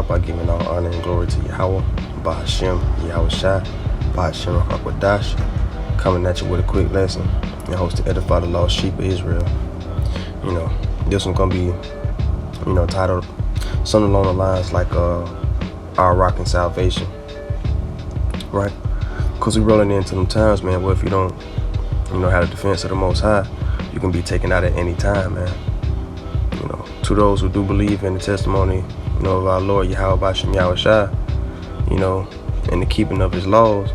start by giving all honor and glory to Yahweh, Bahashem, Yahweh Shai, Bahashem, Hakwadash, coming at you with a quick lesson and hopes to edify the lost sheep of Israel. This one's gonna be, titled something along the lines like Our Rock and Salvation, right? Because we're rolling into them times, man, where if you don't, have the defense of the Most High, you can be taken out at any time, man. To those who do believe in the testimony, of our Lord Yahweh Bashem Yahweh Shai, and the keeping of his laws,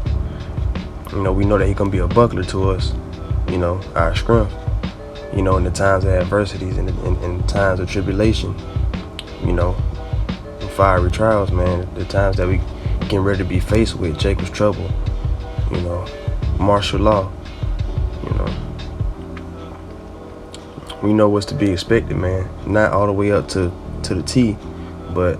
we know that he gonna be a buckler to us, our strength, in the times of adversities and in times of tribulation, the fiery trials, man, the times that we getting ready to be faced with Jacob's trouble, martial law, we know what's to be expected, man. Not all the way up to the T, but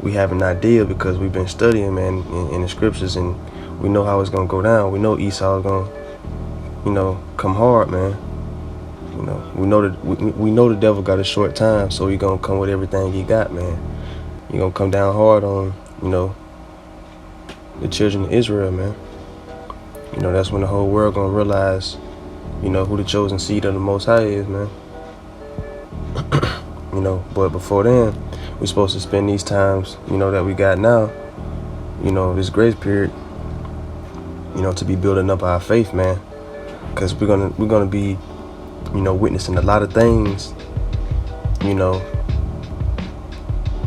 we have an idea because we've been studying, man, in the scriptures, and we know how it's gonna go down. We know Esau is gonna, come hard, man. We know the devil got a short time, so he gonna come with everything he got, man. He gonna come down hard on, the children of Israel, man. That's when the whole world gonna realize, who the chosen seed of the Most High is, man. But before then, we're supposed to spend these times, that we got now, this grace period, to be building up our faith, man. Because we're gonna be, witnessing a lot of things,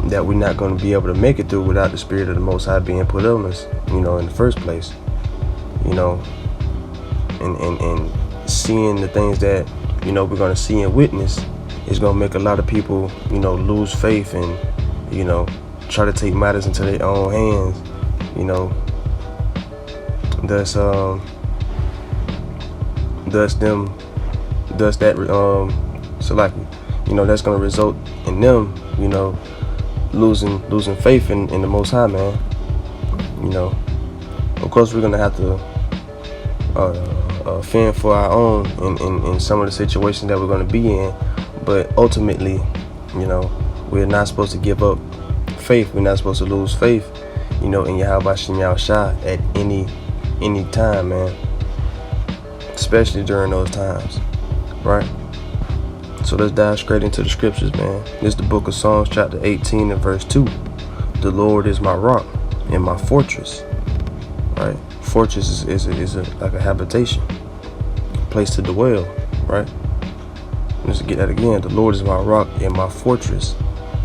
that we're not gonna be able to make it through without the Spirit of the Most High being put on us, in the first place, and seeing the things that, we're gonna see and witness is gonna make a lot of people, lose faith and, try to take matters into their own hands, thus that's gonna result in them, losing faith in the Most High, man. Of course we're gonna have to fend for our own in some of the situations that we're gonna be in, but ultimately, we're not supposed to give up faith. We're not supposed to lose faith, in Yahweh Bashem Yahweh Shai at any time, man. Especially during those times, right? So let's dive straight into the scriptures, man. This is the book of Psalms, chapter 18 and verse 2. The Lord is my rock and my fortress, right? Fortress is like a habitation, place to dwell, right? Let's get that again. The Lord is my rock and my fortress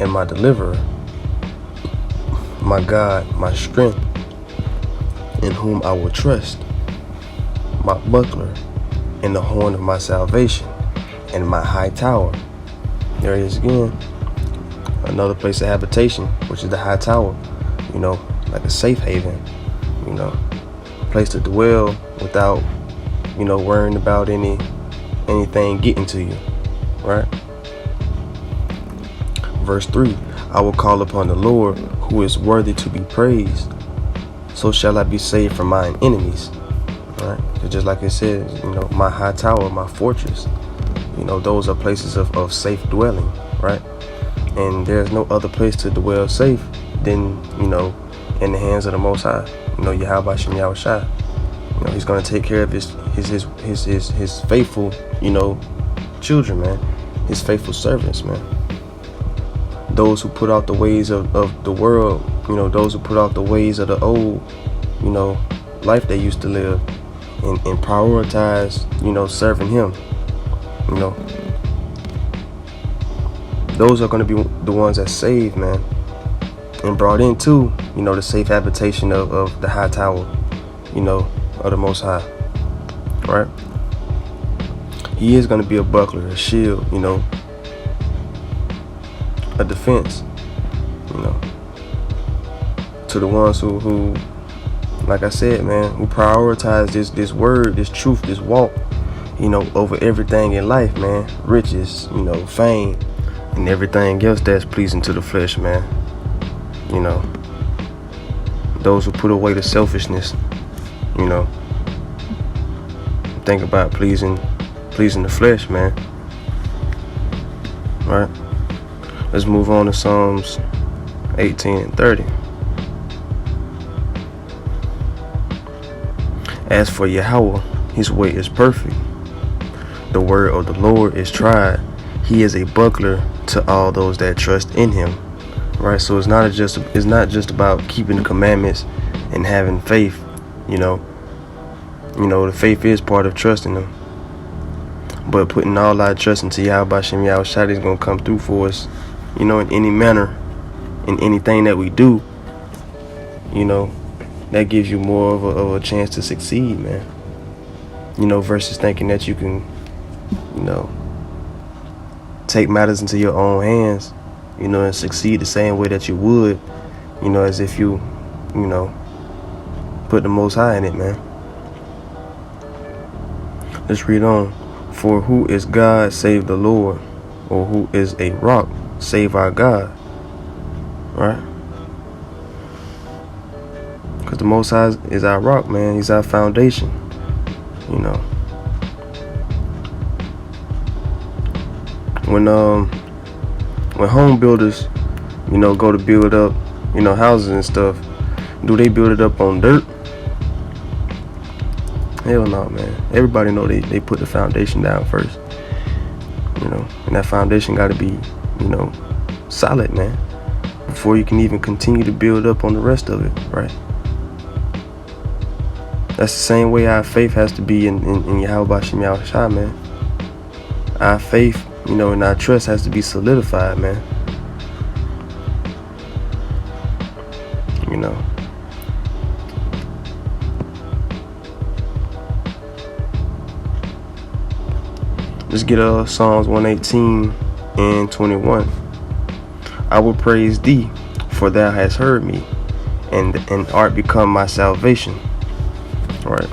and my deliverer, my God, my strength, in whom I will trust, my buckler and the horn of my salvation and my high tower. There it is again. Another place of habitation, which is the high tower, like a safe haven, a place to dwell without, worrying about anything getting to you, right? Verse 3, I will call upon the Lord who is worthy to be praised. So shall I be saved from mine enemies, right? Just like it says, my high tower, my fortress, those are places of safe dwelling, right? And there's no other place to dwell safe than, in the hands of the Most High, Yahweh Bashem Yahweh Shai. He's going to take care of his faithful, children, man, his faithful servants, man. Those who put out the ways of the world, those who put out the ways of the old, life they used to live, and prioritize, serving him, those are going to be the ones that saved, man, and brought into, the safe habitation of the high tower, of the Most High, right? He is going to be a buckler, a shield, a defense, to the ones who, like I said, man, who prioritize this word, this truth, this walk, over everything in life, man. Riches, fame, and everything else that's pleasing to the flesh, man. Those who put away the selfishness, think about pleasing the flesh, man. Right? Let's move on to Psalms 18 and 30. As for Yahweh, his way is perfect. The word of the Lord is tried. He is a buckler to all those that trust in him. Right? So it's not just about keeping the commandments and having faith. The faith is part of trusting him. But putting all our trust into Yahweh Shem Yahushua is going to come through for us, in any manner, in anything that we do, that gives you more of a chance to succeed, man. Versus thinking that you can, take matters into your own hands, and succeed the same way that you would, as if you, put the Most High in it, man. Let's read on. For who is God save the Lord, or who is a rock save our God, right? Because the Most High is our rock, man. He's our foundation, When home builders, go to build up, houses and stuff, do they build it up on dirt? Hell no, man. Everybody know they put the foundation down first. And that foundation got to be, solid, man, before you can even continue to build up on the rest of it, right? That's the same way our faith has to be in Yahweh Shem Yahushua, man. Our faith, and our trust has to be solidified, man. Let's get Psalms 118 and 21. I will praise thee, for thou hast heard me, and art become my salvation. Right.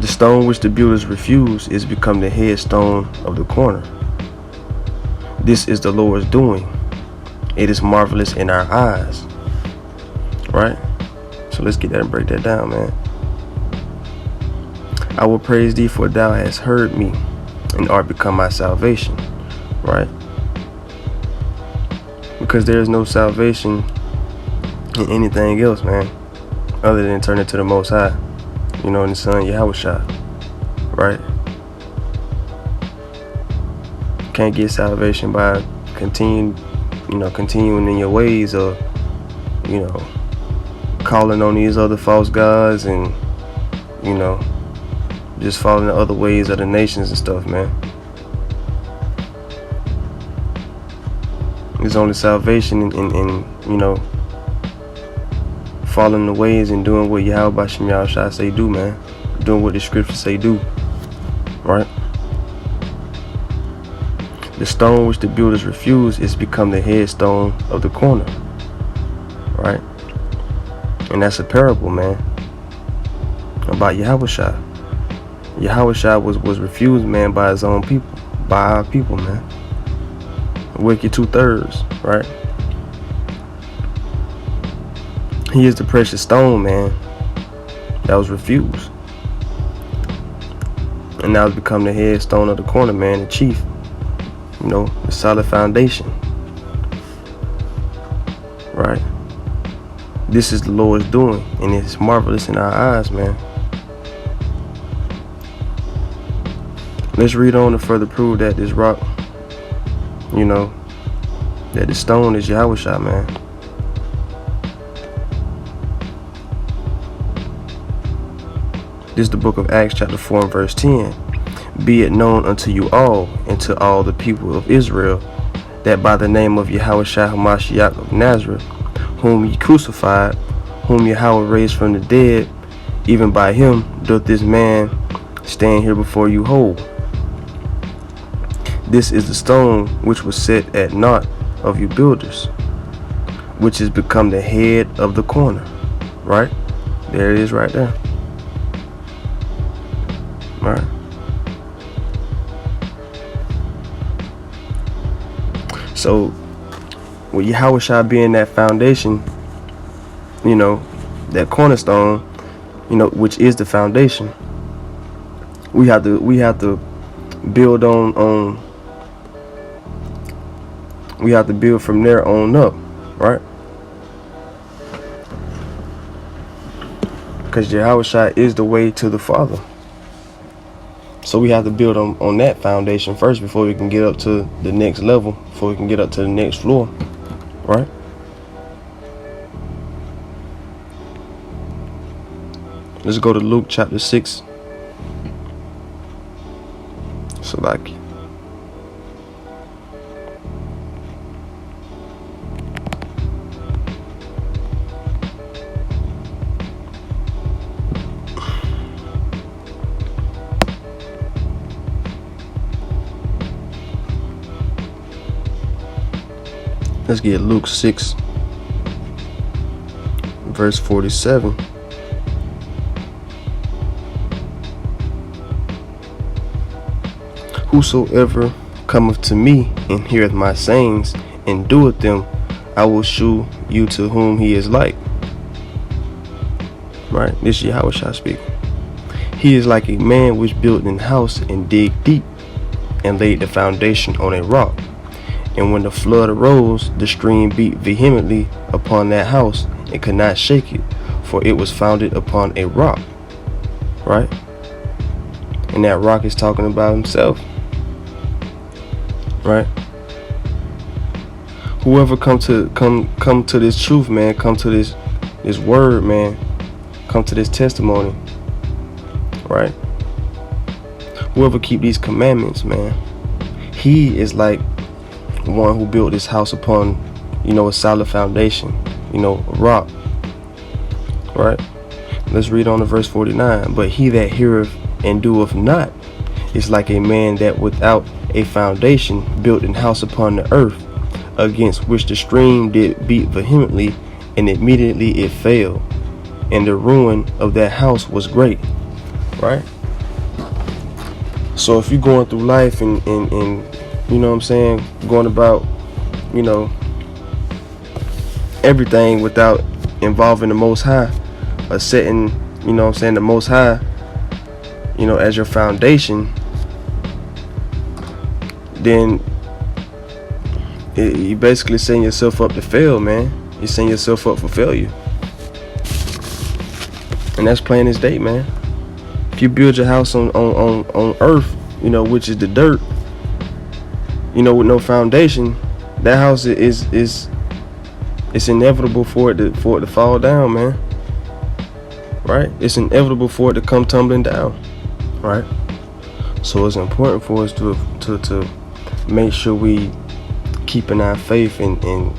The stone which the builders refuse is become the headstone of the corner. This is the Lord's doing. It is marvelous in our eyes. Right? So let's get that and break that down, man. I will praise thee, for thou hast heard me, and art become my salvation. Right? Because there is no salvation in anything else, man, other than turning to the Most High, and the Son Yahushua. Right? Can't get salvation by continuing in your ways, or calling on these other false gods, and just following the other ways of the nations and stuff, man. There's only salvation in following the ways and doing what Yahweh Shem Yahushua say do, man. Doing what the scriptures say do. Right? The stone which the builders refuse is become the headstone of the corner. Right? And that's a parable, man, about Yahushua. Yahushua was refused, man, by his own people, by our people, man. Wicked 2/3, right? He is the precious stone, man, that was refused, and now it's become the headstone of the corner, man, the chief, the solid foundation, right? This is the Lord's doing, and it's marvelous in our eyes, man. Let's read on to further prove that this rock, that the stone is Yahushua, man. This is the book of Acts chapter 4 and verse 10. Be it known unto you all, and to all the people of Israel, that by the name of Yahushua HaMashiach of Nazareth, whom ye crucified, whom Yahweh raised from the dead, even by him doth this man stand here before you whole. This is the stone which was set at naught of you builders, which has become the head of the corner. Right? There it is right there. Right. So, with Yahushua being that foundation, that cornerstone, which is the foundation, we have to build on We have to build from there on up, right? Because Yahushua is the way to the Father. So we have to build on that foundation first before we can get up to the next level, before we can get up to the next floor, right? Let's go to Luke chapter 6. Salaki. Let's get Luke 6, verse 47. Whosoever cometh to me and heareth my sayings and doeth them, I will shew you to whom he is like. Right? This is Yahushua speaking. He is like a man which built an house and digged deep and laid the foundation on a rock. And when the flood arose, the stream beat vehemently upon that house and could not shake it, for it was founded upon a rock. Right? And that rock is talking about himself. Right? Whoever come to this truth, man, come to this word, man, come to this testimony, right? Whoever keep these commandments, man, he is like one who built this house upon, a solid foundation, a rock, right? Let's read on to verse 49. But he that heareth and doeth not is like a man that without a foundation built an house upon the earth, against which the stream did beat vehemently, and immediately it fell, and the ruin of that house was great. Right? So if you're going through life and you know what I'm saying, going about, everything without involving the Most High, or setting, the Most High, as your foundation, then you basically setting yourself up to fail, man. You're setting yourself up for failure. And that's plain as day, man. If you build your house on earth, which is the dirt, with no foundation, that house is it's inevitable for it to fall down, man. Right? It's inevitable for it to come tumbling down. Right? So it's important for us to make sure we keeping our faith and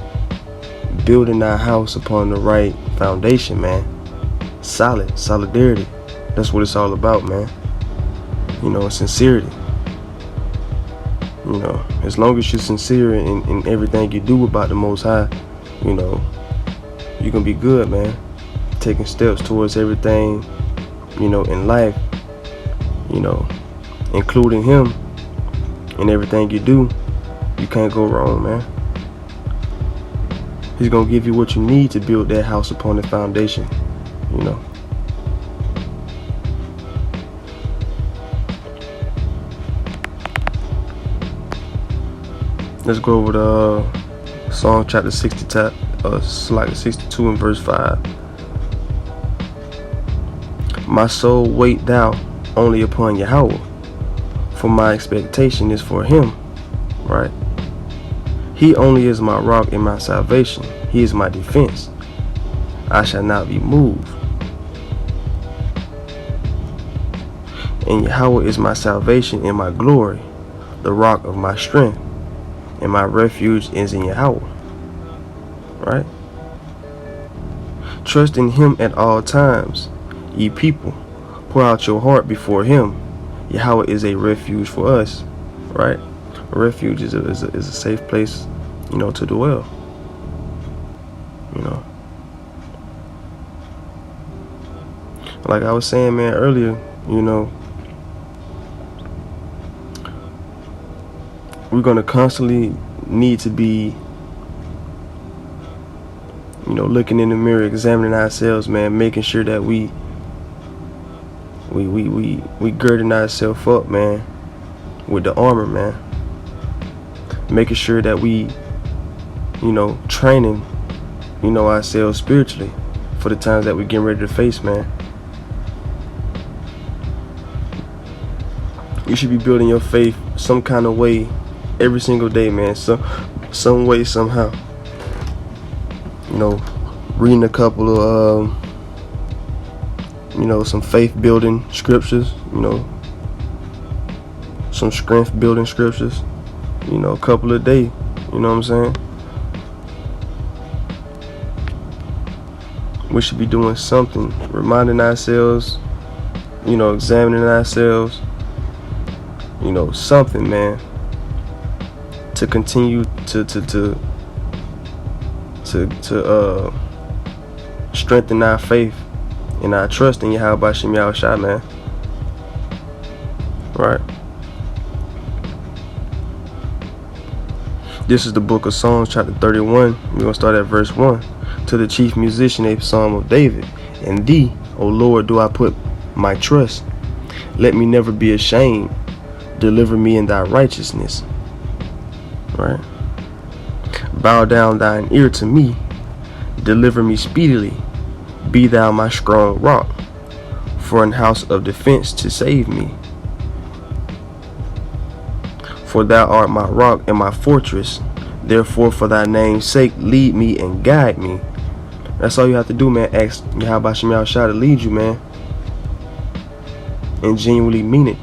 building our house upon the right foundation, man. Solidarity. That's what it's all about, man. Sincerity. As long as you're sincere in everything you do about the Most High, you're gonna be good, man. Taking steps towards everything, in life, including Him in everything you do. You can't go wrong, man. He's gonna give you what you need to build that house upon the foundation, Let's go over to Psalm chapter 62 and verse 5. My soul wait thou only upon Yahweh, for my expectation is for Him. Right? He only is my rock and my salvation. He is my defense. I shall not be moved. And Yahweh is my salvation and my glory, the rock of my strength, and my refuge is in Yahweh. Right? Trust in Him at all times, ye people. Pour out your heart before Him. Yahweh is a refuge for us. Right? A refuge is a safe place, to dwell. Like I was saying, man, earlier, we're gonna constantly need to be, looking in the mirror, examining ourselves, man, making sure that we girding ourselves up, man, with the armor, man. Making sure that we training, ourselves spiritually for the times that we're getting ready to face, man. You should be building your faith some kind of way every single day, man. Some way, somehow. Reading a couple of some faith building scriptures, some strength building scriptures, a couple a day, you know what I'm saying? We should be doing something, reminding ourselves, examining ourselves, something, man, to continue to strengthen our faith and our trust in Yahweh Bashem Yahushua, man. Right. This is the book of Psalms, chapter 31. We're going to start at verse 1. To the chief musician, a psalm of David. In thee, O Lord, do I put my trust. Let me never be ashamed. Deliver me in thy righteousness. Right. Bow down thine ear to me. Deliver me speedily. Be thou my strong rock, for an house of defense to save me. For thou art my rock and my fortress. Therefore, for thy name's sake, lead me and guide me. That's all you have to do, man. Ask Yahweh Bashem Yahushua to lead you, man. And genuinely mean it.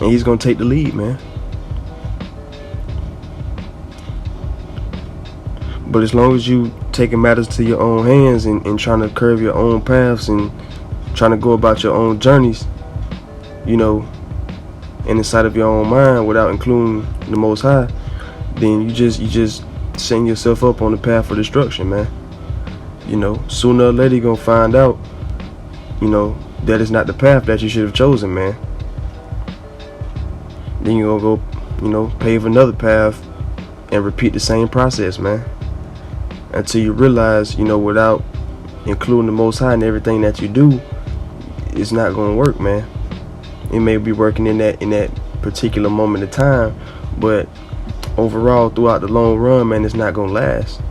And he's going to take the lead, man. But as long as you taking matters to your own hands and trying to curve your own paths and trying to go about your own journeys, in the sight of your own mind without including the Most High, then you just setting yourself up on the path of destruction, man. Sooner or later you're gonna find out, that is not the path that you should have chosen, man. Then you're gonna go, pave another path and repeat the same process, man. Until you realize, without including the Most High in everything that you do, it's not gonna work, man. It may be working in that particular moment of time, but overall, throughout the long run, man, it's not gonna last.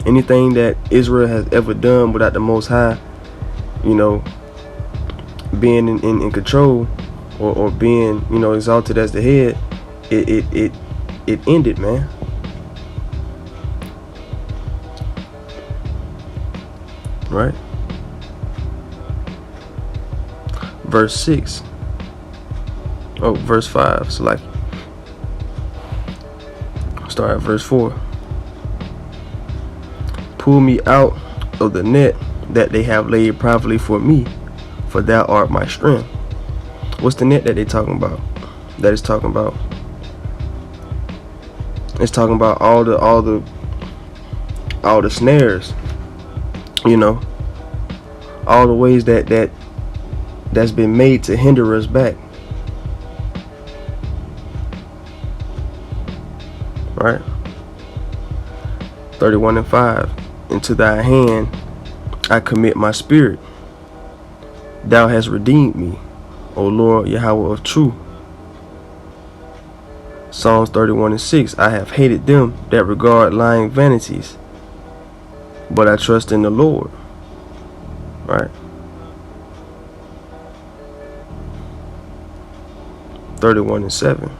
Anything that Israel has ever done without the Most High, being in control or being, exalted as the head, it ended, man. Right? Verse 6. Oh, verse 5. So start at verse 4. Pull me out of the net that they have laid privately for me, for thou art my strength. What's the net that they talking about? That is talking about. It's talking about all the snares. All the ways that's been made to hinder us back. Right? 31:5. Into thy hand I commit my spirit. Thou hast redeemed me, O Lord Yahweh of truth. Psalms 31:6. I have hated them that regard lying vanities, but I trust in the Lord. Right? 31:7.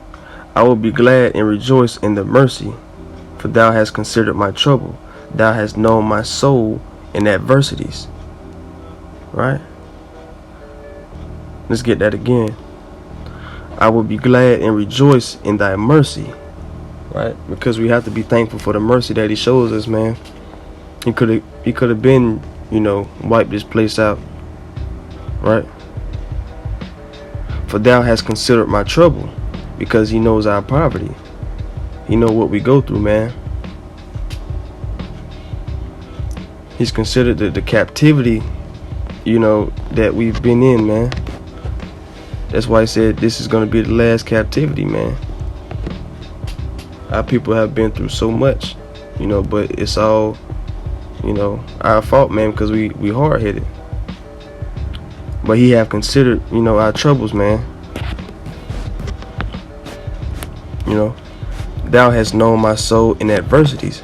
I will be glad and rejoice in the mercy, for thou hast considered my trouble. Thou hast known my soul in adversities. Right? Let's get that again. I will be glad and rejoice in thy mercy. Right? Because we have to be thankful for the mercy that he shows us, man. He could have been, wiped this place out. Right? For thou hast considered my trouble, because he knows our poverty. He knows what we go through, man. He's considered the captivity, that we've been in, man. That's why he said this is going to be the last captivity, man. Our people have been through so much, but it's all, our fault, man, because we hard-headed. But he have considered, our troubles, man. Thou hast known my soul in adversities.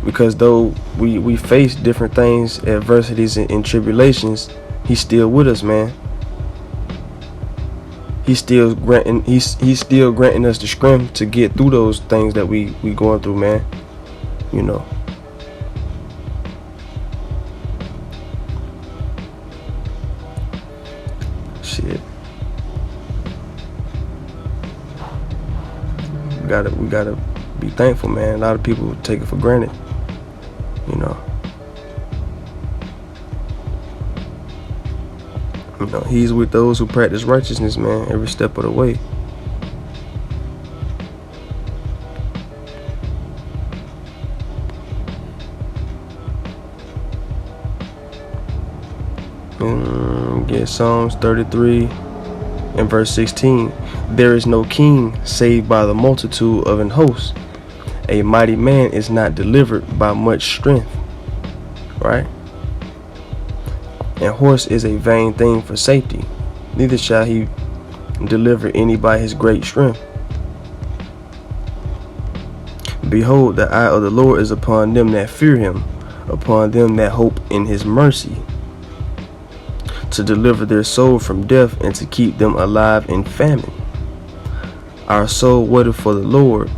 Because though we face different things, adversities and tribulations, he's still with us, man. He's still granting us the strength to get through those things that we going through, man. You know. Shit. We gotta be thankful, man. A lot of people take it for granted. You know. You know, he's with those who practice righteousness, man, every step of the way. Get Psalms 33 and verse 16. There is no king save by the multitude of an host. A mighty man is not delivered by much strength. Right? And horse is a vain thing for safety, neither shall he deliver any by his great strength. Behold, the eye of the Lord is upon them that fear him, upon them that hope in his mercy, to deliver their soul from death and to keep them alive in famine. Our soul waiteth for the Lord,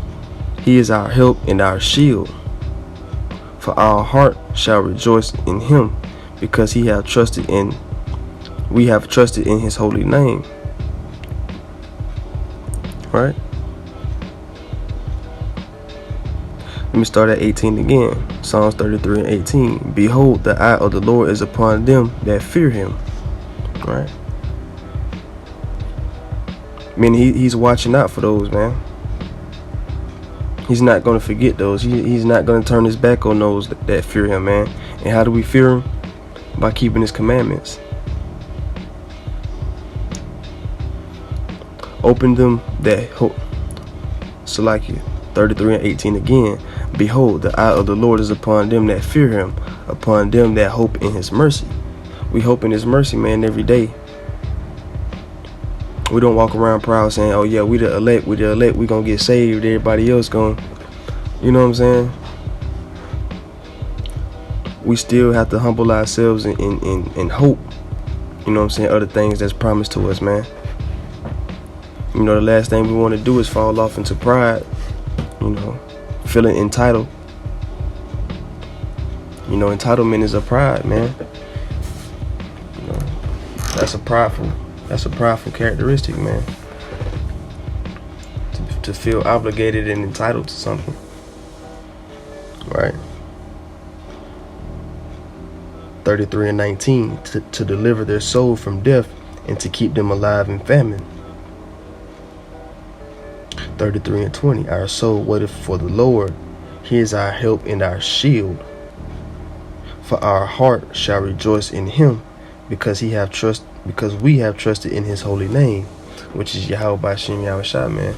he is our help and our shield. For our heart shall rejoice in him, because we have trusted in his holy name. Right? Let me start at 18 again. Psalms 33 and 18. Behold, the eye of the Lord is upon them that fear him. Right? I mean, he's watching out for those, man. He's not going to forget those. He's not going to turn his back on those that fear him, man. And how do we fear him? By keeping his commandments. Open them that hope. Salakia 33 and 18 again. Behold, the eye of the Lord is upon them that fear him, upon them that hope in his mercy. We hope in his mercy, man, every day. We don't walk around proud saying, oh yeah, we the elect, we gonna get saved, everybody else gonna, you know what I'm saying? We still have to humble ourselves and hope, you know what I'm saying, other things that's promised to us, man. You know, the last thing we want to do is fall off into pride, you know, feeling entitled. You know, entitlement is a pride, man. You know, that's a prideful characteristic, man. To feel obligated and entitled to something. Right? 33 and 19, to deliver their soul from death and to keep them alive in famine. 33 and 20, our soul waiteth for the Lord, he is our help and our shield. For our heart shall rejoice in him, because we have trusted in his holy name, which is Yahweh Bashim Yahushua, man.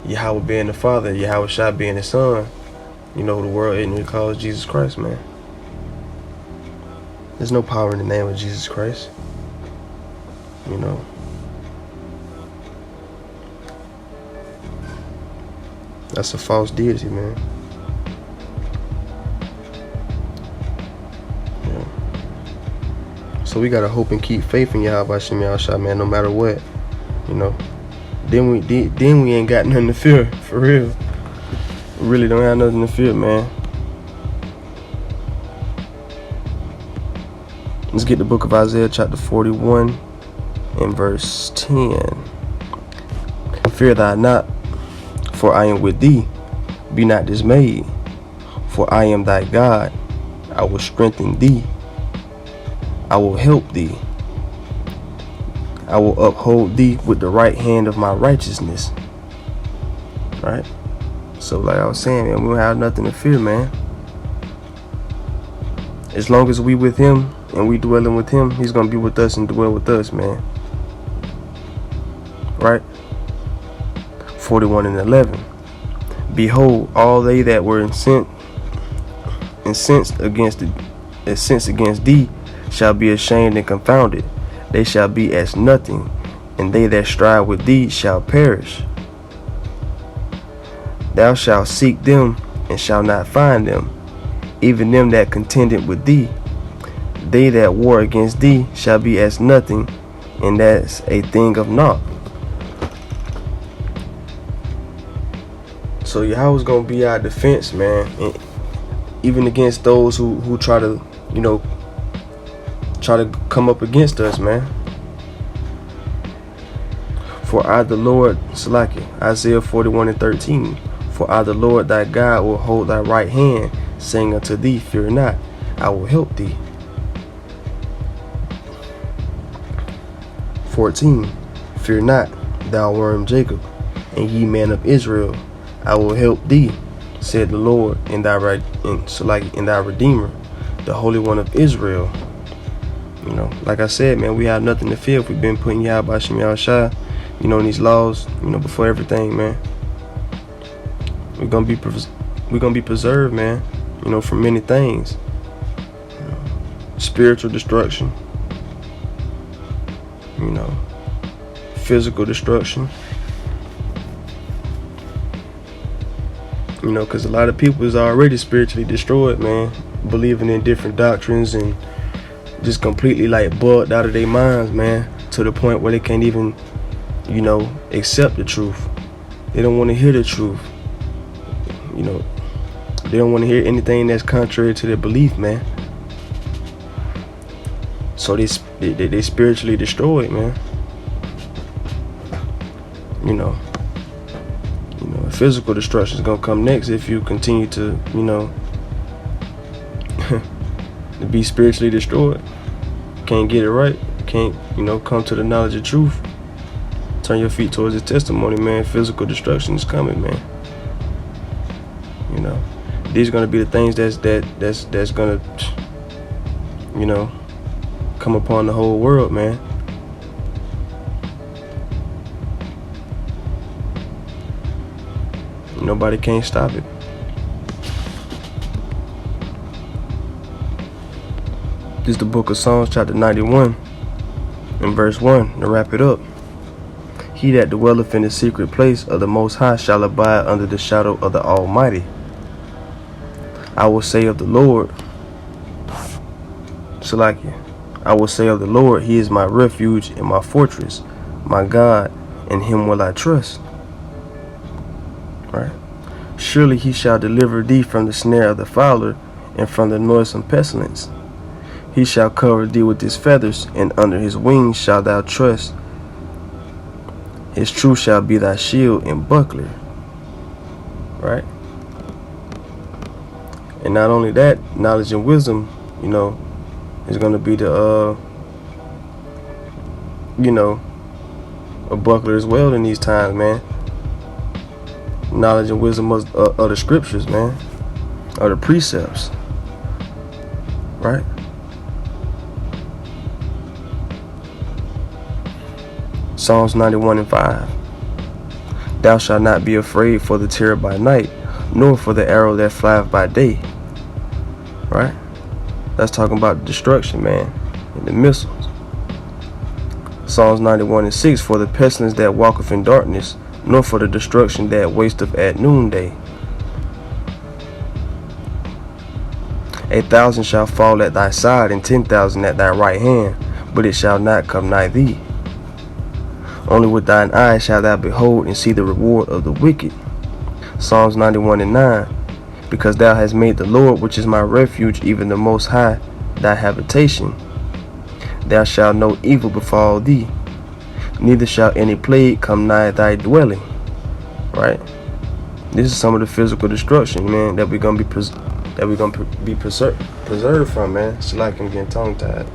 Yahweh being the Father, Yahushua being the Son, you know, who the world ignorantly calls Jesus Christ, man. There's no power in the name of Jesus Christ. You know. That's a false deity, man. Yeah. So we gotta hope and keep faith in Yahweh Hashem Yahushua, man, no matter what. You know. Then we ain't got nothing to fear, for real. We really don't have nothing to fear, man. Let's get the book of Isaiah chapter 41 and verse 10. Fear thou not, for I am with thee. Be not dismayed, for I am thy God. I will strengthen thee. I will help thee. I will uphold thee with the right hand of my righteousness. Right? So like I was saying, man, we don't have nothing to fear, man. As long as we with him and we dwelling with him, he's going to be with us and dwell with us, man. Right? 41 and 11. Behold, all they that were incensed against thee shall be ashamed and confounded. They shall be as nothing, and they that strive with thee shall perish. Thou shalt seek them, and shalt not find them, even them that contended with thee. They that war against thee shall be as nothing, and that's a thing of naught. So Yahweh's gonna be our defense, man, and even against those who try to, try to come up against us, man. For I, the Lord, Salaki, Isaiah 41:13. For I, the Lord thy God, will hold thy right hand, saying unto thee, fear not, I will help thee. 14. Fear not, thou worm Jacob, and ye man of Israel, I will help thee, said the Lord, in thy right, in thy Redeemer, the Holy One of Israel. Like I said, man, we have nothing to fear if we've been putting Yahweh B'Shem Yahushua, in these laws, before everything, man. We're gonna be preserved, man, from many things. Spiritual destruction, physical destruction. Because a lot of people is already spiritually destroyed, man, believing in different doctrines and just completely like bugged out of their minds, man, to the point where they can't even, accept the truth. They don't want to hear the truth. They don't want to hear anything that's contrary to their belief, man. So they spiritually destroyed, man. Physical destruction is gonna come next if you continue to, to be spiritually destroyed. Can't get it right. Can't, come to the knowledge of truth. Turn your feet towards the testimony, man. Physical destruction is coming, man. These are gonna be the things that's gonna, come upon the whole world, man. Nobody can't stop it. This is the book of Psalms, chapter 91, and verse 1, to wrap it up. He that dwelleth in the secret place of the Most High shall abide under the shadow of the Almighty. I will say of the Lord, Salakia, I will say of the Lord, He is my refuge and my fortress, my God, in Him will I trust. Right? Surely He shall deliver thee from the snare of the fowler and from the noisome pestilence. He shall cover thee with His feathers, and under His wings shalt thou trust. His truth shall be thy shield and buckler. Right? And not only that, knowledge and wisdom, is going to be the, a buckler as well in these times, man. Knowledge and wisdom of the scriptures, man, of the precepts, right? Psalms 91:5. Thou shalt not be afraid for the terror by night, nor for the arrow that flieth by day. Right? That's talking about destruction, man, and the missiles. Psalms 91:6. For the pestilence that walketh in darkness, nor for the destruction that wasteth at noonday. 1,000 shall fall at thy side, and 10,000 at thy right hand, but it shall not come nigh thee. Only with thine eyes shalt thou behold and see the reward of the wicked. Psalms 91:9. Because thou hast made the Lord, which is my refuge, even the Most High, thy habitation. Thou shalt no evil befall thee, neither shall any plague come nigh thy dwelling. Right? This is some of the physical destruction, man, that we're gonna be preserved from, man. It's like I'm getting tongue tied.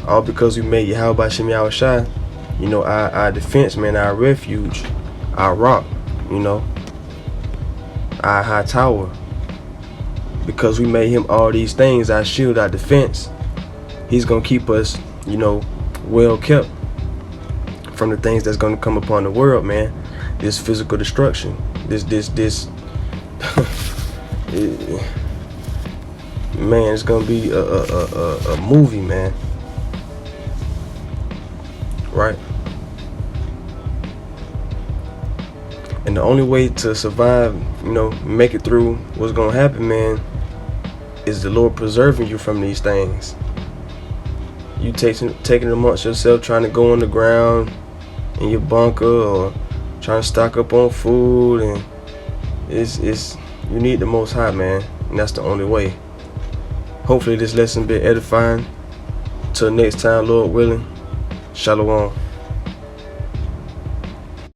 All because we made Yahweh B'Shem Yahushua, our defense, man, our refuge, our rock, our high tower. Because we made Him all these things, our shield, our defense, He's gonna keep us, well kept from the things that's gonna come upon the world, man. This physical destruction, this man, it's gonna be a movie, man. Right? And the only way to survive, make it through what's gonna happen, man, is the Lord preserving you from these things. You taking it amongst yourself, trying to go on the ground in your bunker, or trying to stock up on food, and it's you need the Most High, man, and that's the only way. Hopefully this lesson been edifying. Till next time, Lord willing. Shalom.